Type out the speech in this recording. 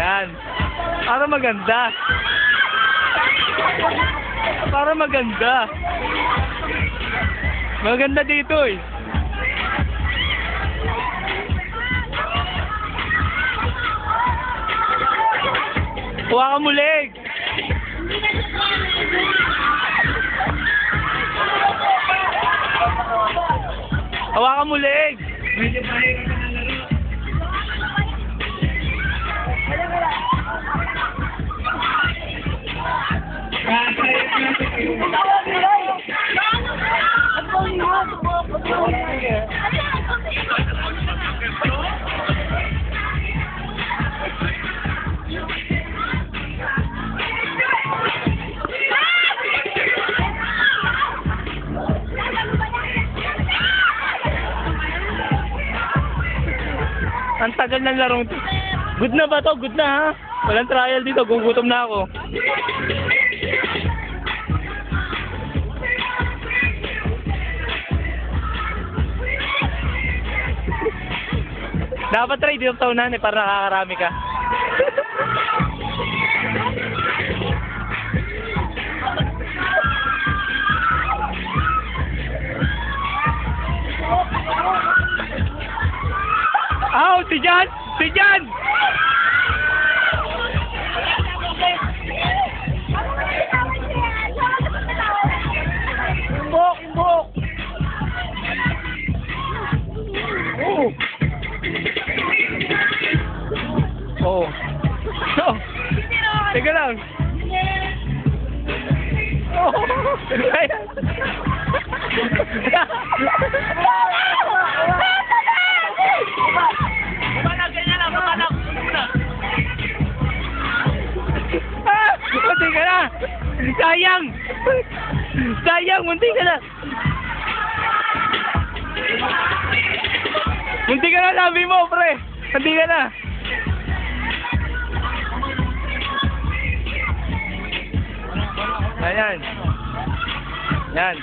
Yan. Para maganda. Para maganda. Maganda dito eh. Hawakan mo leg. Hawakan mo leg. Medyo mahirap na laro. Ang tagal ng larong to. Good na ba to? Good na ha? Walang trial dito. Gugutom na ako. Dapat try dito taunan eh para nakakarami ka. Aw, si Jan! Si Jan! Imbok! Imbok! Oh! Oh! Oh! Teka lang! Oh! Ayan! Munti ka na! Sayang! Sayang! Munti ka na! Munti ka na, sabi mo, pre! Munti ka na! Ayan! Yan!